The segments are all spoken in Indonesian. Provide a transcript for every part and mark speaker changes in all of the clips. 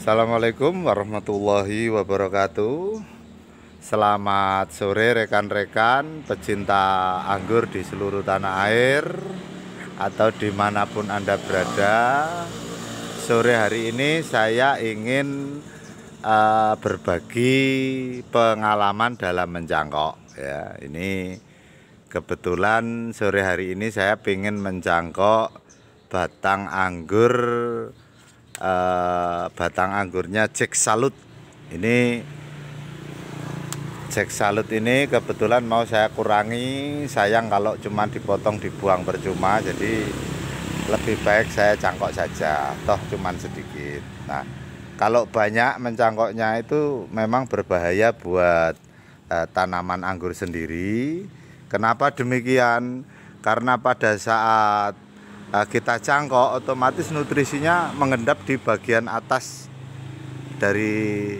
Speaker 1: Assalamualaikum warahmatullahi wabarakatuh. Selamat sore rekan-rekan pecinta anggur di seluruh tanah air atau dimanapun Anda berada. Sore hari ini saya ingin berbagi pengalaman dalam mencangkok ya. Ini kebetulan sore hari ini saya ingin mencangkok batang anggur, batang anggurnya Jack Salut. Ini Jack Salut ini kebetulan mau saya kurangi, sayang kalau cuma dipotong dibuang percuma, jadi lebih baik saya cangkok saja, toh cuman sedikit. Nah, kalau banyak mencangkoknya itu memang berbahaya buat tanaman anggur sendiri. Kenapa demikian? Karena pada saat kita cangkok, otomatis nutrisinya mengendap di bagian atas dari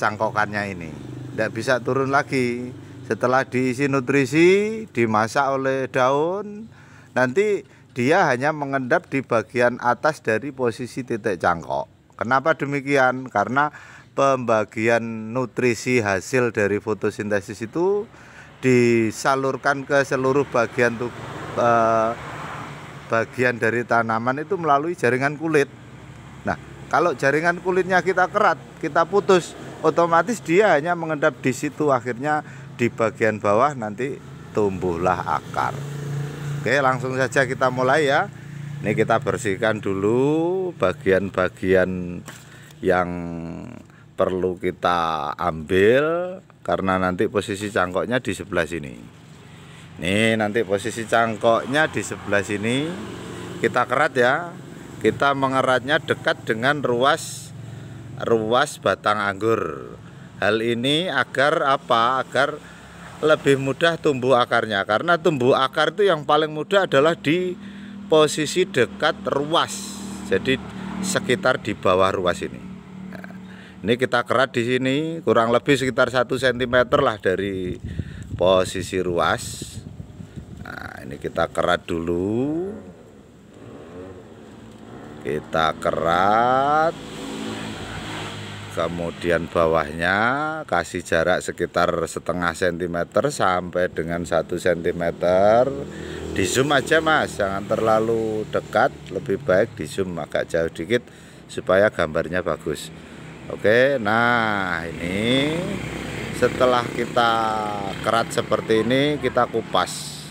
Speaker 1: cangkokannya ini, tidak bisa turun lagi. Setelah diisi nutrisi, dimasak oleh daun, nanti dia hanya mengendap di bagian atas dari posisi titik cangkok. Kenapa demikian? Karena pembagian nutrisi hasil dari fotosintesis itu disalurkan ke seluruh bagian bagian dari tanaman itu melalui jaringan kulit. Nah, kalau jaringan kulitnya kita kerat, kita putus, otomatis dia hanya mengendap di situ. Akhirnya di bagian bawah nanti tumbuhlah akar. Oke, langsung saja kita mulai ya. Ini kita bersihkan dulu bagian-bagian yang perlu kita ambil, karena nanti posisi cangkoknya di sebelah sini. Nih, nanti posisi cangkoknya di sebelah sini kita kerat ya. Kita mengeratnya dekat dengan ruas batang anggur. Hal ini agar apa? Agar lebih mudah tumbuh akarnya. Karena tumbuh akar itu yang paling mudah adalah di posisi dekat ruas. Jadi sekitar di bawah ruas ini. Nah, ini kita kerat di sini kurang lebih sekitar 1 cm lah dari posisi ruas. Nah, ini kita kerat dulu. Kita kerat. Kemudian bawahnya kasih jarak sekitar setengah centimeter sampai dengan 1 cm. Di zoom aja mas, jangan terlalu dekat, lebih baik di zoom agak jauh dikit supaya gambarnya bagus. Oke, nah ini setelah kita kerat seperti ini, kita kupas.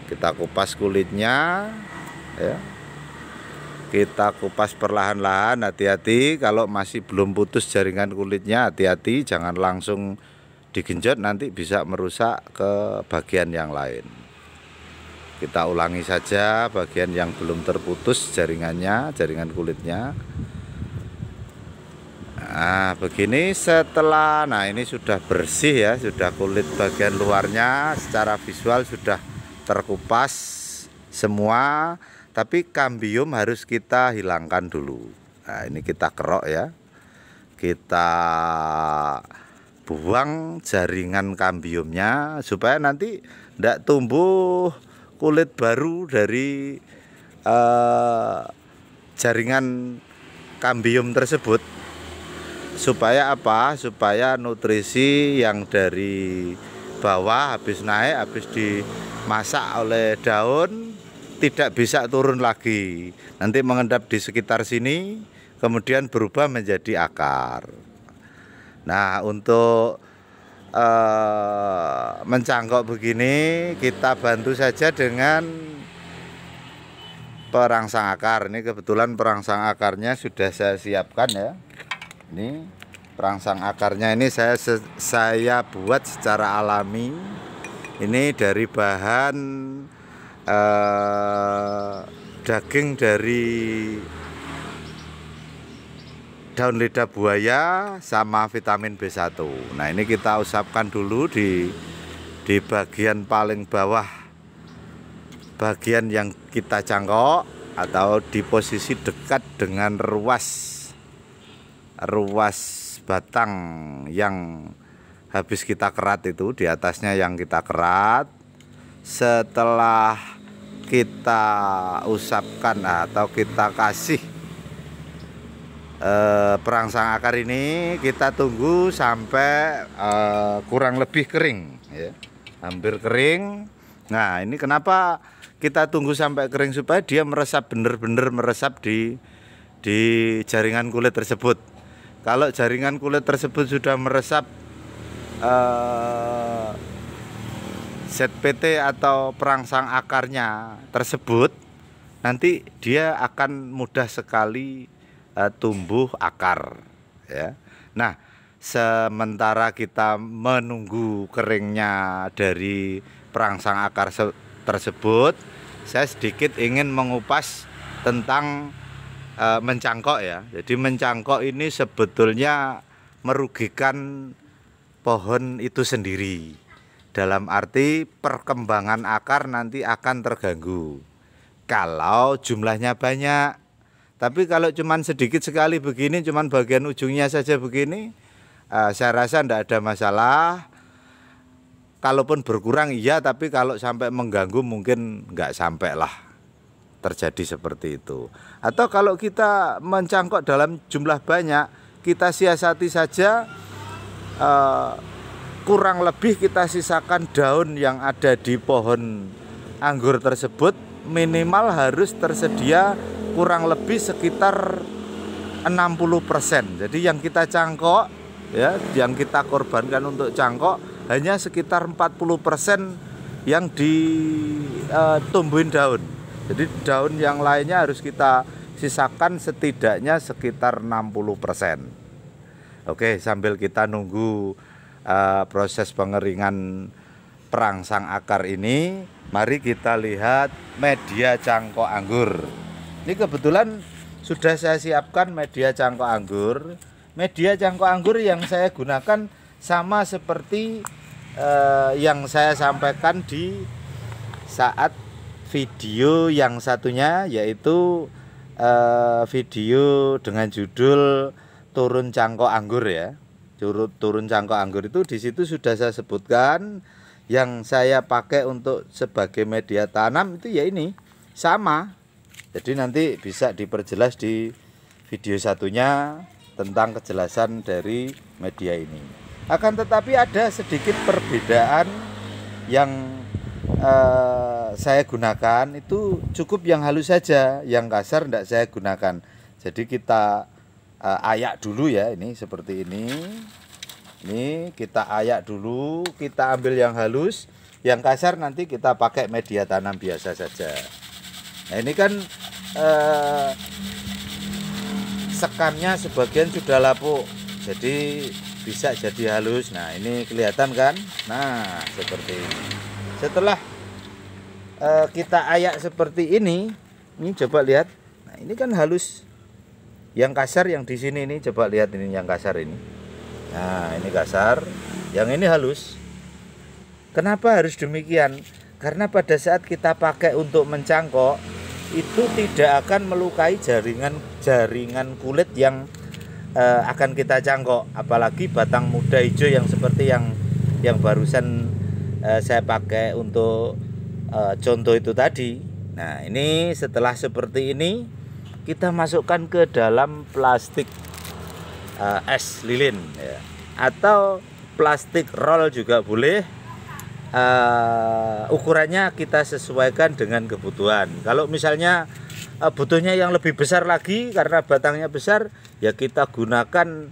Speaker 1: Kita kupas kulitnya ya. Kita kupas perlahan-lahan, hati-hati kalau masih belum putus jaringan kulitnya, hati-hati jangan langsung digenjot, nanti bisa merusak ke bagian yang lain. Kita ulangi saja bagian yang belum terputus jaringannya, jaringan kulitnya. Nah, begini setelah, nah ini sudah bersih ya, sudah kulit bagian luarnya secara visual sudah terkupas semua, tapi kambium harus kita hilangkan dulu. Nah, ini kita kerok ya, kita buang jaringan kambiumnya supaya nanti tidak tumbuh kulit baru dari jaringan kambium tersebut. Supaya apa? Supaya nutrisi yang dari bawah habis naik, habis dimasak oleh daun, tidak bisa turun lagi. Nanti mengendap di sekitar sini, kemudian berubah menjadi akar. Nah, untuk mencangkok begini, kita bantu saja dengan perangsang akar. Ini kebetulan perangsang akarnya sudah saya siapkan ya. Ini perangsang akarnya ini saya buat secara alami. Ini dari bahan daging dari daun lidah buaya sama vitamin B1. Nah, ini kita usapkan dulu di bagian paling bawah, bagian yang kita cangkok, atau di posisi dekat dengan ruas batang yang habis kita kerat itu, di atasnya yang kita kerat. Setelah kita usapkan atau kita kasih perangsang akar ini kita tunggu sampai kurang lebih kering ya. Hampir kering. Nah, ini kenapa kita tunggu sampai kering, supaya dia meresap, benar-benar meresap di jaringan kulit tersebut. Kalau jaringan kulit tersebut sudah meresap ZPT atau perangsang akarnya tersebut, nanti dia akan mudah sekali tumbuh akar ya. Nah, sementara kita menunggu keringnya dari perangsang akar tersebut, saya sedikit ingin mengupas tentang mencangkok ya. Jadi mencangkok ini sebetulnya merugikan pohon itu sendiri. Dalam arti perkembangan akar nanti akan terganggu kalau jumlahnya banyak. Tapi kalau cuman sedikit sekali begini, cuman bagian ujungnya saja begini, saya rasa tidak ada masalah. Kalaupun berkurang iya, tapi kalau sampai mengganggu mungkin nggak sampai lah terjadi seperti itu. Atau kalau kita mencangkok dalam jumlah banyak, kita siasati saja, kurang lebih kita sisakan daun yang ada di pohon anggur tersebut minimal harus tersedia kurang lebih sekitar 60%. Jadi yang kita cangkok ya, yang kita korbankan untuk cangkok hanya sekitar 40% yang ditumbuhin daun. Jadi daun yang lainnya harus kita sisakan setidaknya sekitar 60%. Oke, sambil kita nunggu proses pengeringan perangsang akar ini, mari kita lihat media cangkok anggur. Ini kebetulan sudah saya siapkan media cangkok anggur. Media cangkok anggur yang saya gunakan sama seperti yang saya sampaikan di saat video yang satunya, yaitu video dengan judul turun cangkok anggur ya. Turun cangkok anggur itu di situ sudah saya sebutkan yang saya pakai untuk sebagai media tanam itu ya ini sama. Jadi nanti bisa diperjelas di video satunya tentang kejelasan dari media ini. Akan tetapi ada sedikit perbedaan yang saya gunakan, itu cukup yang halus saja, yang kasar tidak saya gunakan. Jadi kita ayak dulu ya, ini seperti ini. Ini kita ayak dulu, kita ambil yang halus, yang kasar nanti kita pakai media tanam biasa saja. Nah, ini kan sekamnya sebagian sudah lapuk, jadi bisa jadi halus. Nah, ini kelihatan kan? Nah, seperti ini. Setelah kita ayak seperti ini coba lihat. Nah, ini kan halus. Yang kasar yang di sini ini, coba lihat ini yang kasar ini. Nah, ini kasar, yang ini halus. Kenapa harus demikian? Karena pada saat kita pakai untuk mencangkok, itu tidak akan melukai jaringan kulit yang akan kita cangkok, apalagi batang muda hijau yang seperti yang barusan saya pakai untuk contoh itu tadi. Nah, ini setelah seperti ini kita masukkan ke dalam plastik es lilin ya, atau plastik roll juga boleh. Ukurannya kita sesuaikan dengan kebutuhan. Kalau misalnya butuhnya yang lebih besar lagi karena batangnya besar, ya kita gunakan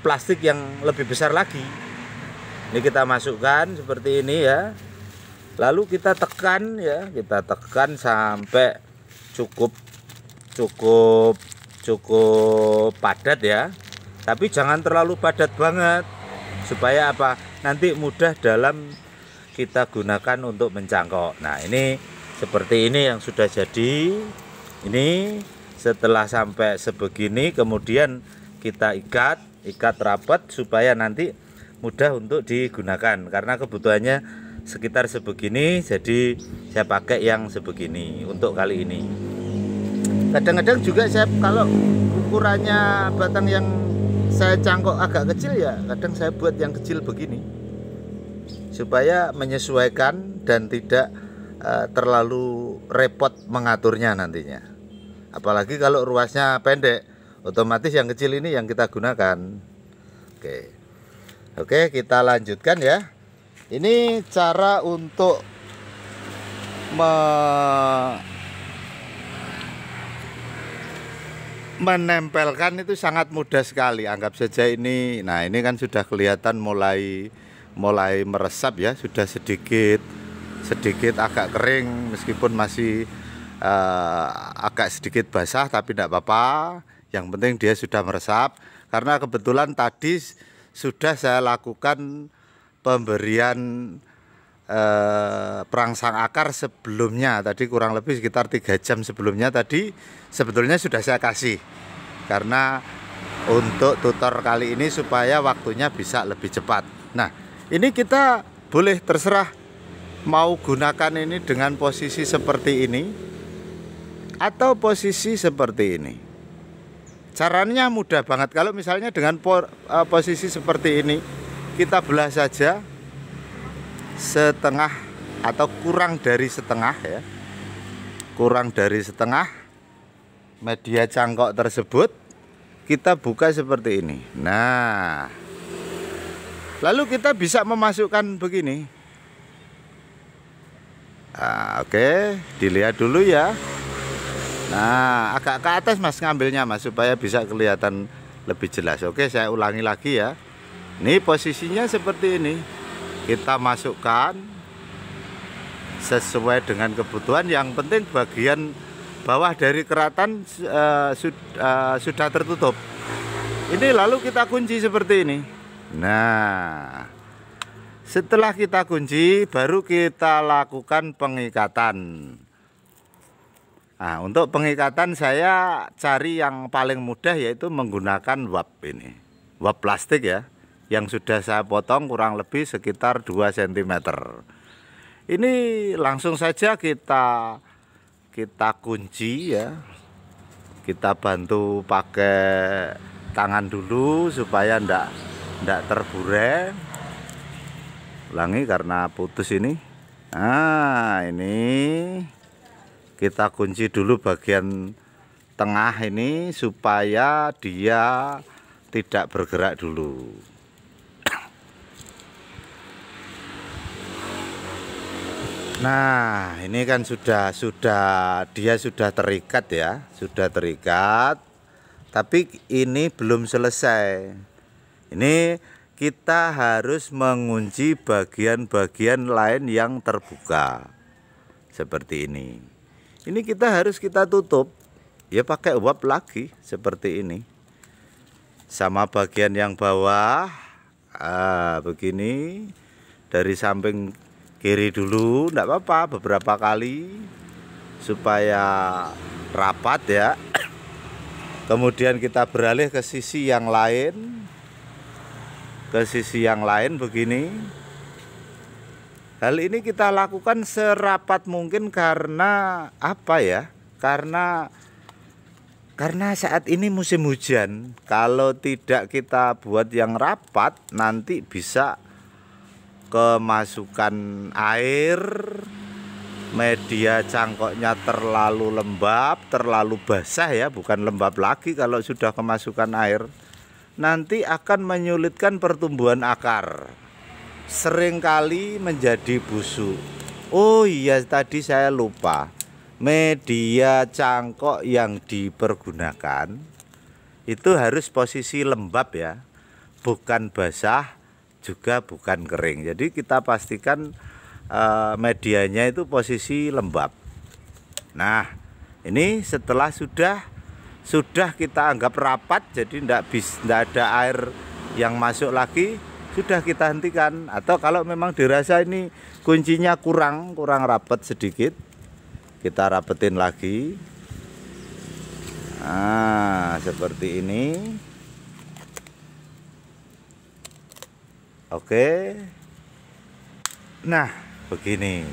Speaker 1: plastik yang lebih besar lagi. Ini kita masukkan seperti ini ya. Lalu kita tekan ya, kita tekan sampai cukup padat ya. Tapi jangan terlalu padat banget, supaya apa? Nanti mudah dalam kita gunakan untuk mencangkok. Nah, ini seperti ini yang sudah jadi. Ini setelah sampai sebegini, kemudian kita ikat rapat supaya nanti mudah untuk digunakan. Karena kebutuhannya sekitar sebegini, jadi saya pakai yang sebegini untuk kali ini. Kadang-kadang juga saya, kalau ukurannya batang yang saya cangkok agak kecil ya, kadang saya buat yang kecil begini supaya menyesuaikan dan tidak terlalu repot mengaturnya nantinya. Apalagi kalau ruasnya pendek, otomatis yang kecil ini yang kita gunakan. Oke, kita lanjutkan ya. Ini cara untuk menempelkan itu sangat mudah sekali. Anggap saja ini, nah ini kan sudah kelihatan mulai meresap ya, sudah sedikit agak kering, meskipun masih agak sedikit basah, tapi tidak apa-apa. Yang penting dia sudah meresap. Karena kebetulan tadi sudah saya lakukan pemberian perangsang akar sebelumnya, tadi kurang lebih sekitar 3 jam sebelumnya tadi sebetulnya sudah saya kasih, karena untuk tutor kali ini supaya waktunya bisa lebih cepat. Nah, ini kita boleh terserah mau gunakan ini dengan posisi seperti ini atau posisi seperti ini. Caranya mudah banget. Kalau misalnya dengan posisi seperti ini, kita belah saja setengah atau kurang dari setengah ya, kurang dari setengah media cangkok tersebut, kita buka seperti ini. Nah, lalu kita bisa memasukkan begini. Nah, oke, dilihat dulu ya. Nah, agak ke atas Mas ngambilnya Mas, supaya bisa kelihatan lebih jelas. Oke, saya ulangi lagi ya. Ini posisinya seperti ini. Kita masukkan sesuai dengan kebutuhan. Yang penting bagian bawah dari keratan sudah tertutup. Ini lalu kita kunci seperti ini. Nah, setelah kita kunci, baru kita lakukan pengikatan. Nah, untuk pengikatan saya cari yang paling mudah, yaitu menggunakan wap ini, wap plastik ya, yang sudah saya potong kurang lebih sekitar 2 cm. Ini langsung saja kita kunci ya. Kita bantu pakai tangan dulu supaya ndak terburai. Ulangi karena putus ini. Nah, ini kita kunci dulu bagian tengah ini supaya dia tidak bergerak dulu. Nah, ini kan dia sudah terikat ya, sudah terikat. Tapi ini belum selesai. Ini kita harus mengunci bagian-bagian lain yang terbuka. Seperti ini. Ini kita tutup. Ya pakai uap lagi seperti ini. Sama bagian yang bawah. Begini. Dari samping kiri dulu, enggak apa-apa, beberapa kali supaya rapat ya. Kemudian kita beralih ke sisi yang lain. Ke sisi yang lain begini. Hal ini kita lakukan serapat mungkin karena apa ya? Karena saat ini musim hujan. Kalau tidak kita buat yang rapat, nanti bisa kemasukan air, media cangkoknya terlalu lembab, terlalu basah ya, bukan lembab lagi kalau sudah kemasukan air. Nanti akan menyulitkan pertumbuhan akar. Seringkali menjadi busuk. Oh iya, tadi saya lupa. Media cangkok yang dipergunakan itu harus posisi lembab ya, bukan basah, juga bukan kering. Jadi kita pastikan medianya itu posisi lembab. Nah, ini setelah sudah kita anggap rapat, jadi tidak ada air yang masuk lagi, sudah kita hentikan. Atau kalau memang dirasa ini kuncinya kurang rapat sedikit, kita rapetin lagi. Nah, seperti ini. Oke. Nah, begini.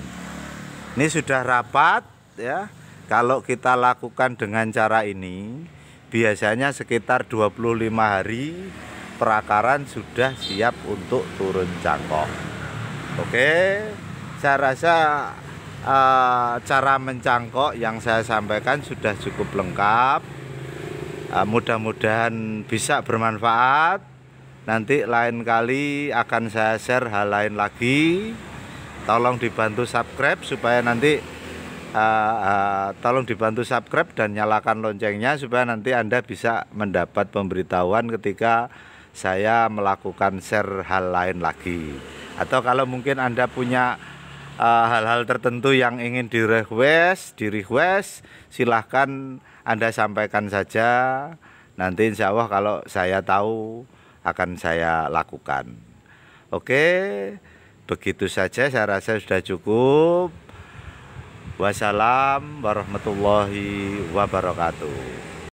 Speaker 1: Ini sudah rapat ya. Kalau kita lakukan dengan cara ini, biasanya sekitar 25 hari perakaran sudah siap untuk turun cangkok. Oke. Saya rasa cara mencangkok yang saya sampaikan sudah cukup lengkap. Mudah-mudahan bisa bermanfaat. Nanti lain kali akan saya share hal lain lagi. Tolong dibantu subscribe supaya nanti tolong dibantu subscribe dan nyalakan loncengnya supaya nanti Anda bisa mendapat pemberitahuan ketika saya melakukan share hal lain lagi. Atau kalau mungkin Anda punya hal-hal tertentu yang ingin di request, silahkan Anda sampaikan saja. Nanti insya Allah kalau saya tahu akan saya lakukan. Oke, begitu saja saya rasa sudah cukup. Wassalam warahmatullahi wabarakatuh.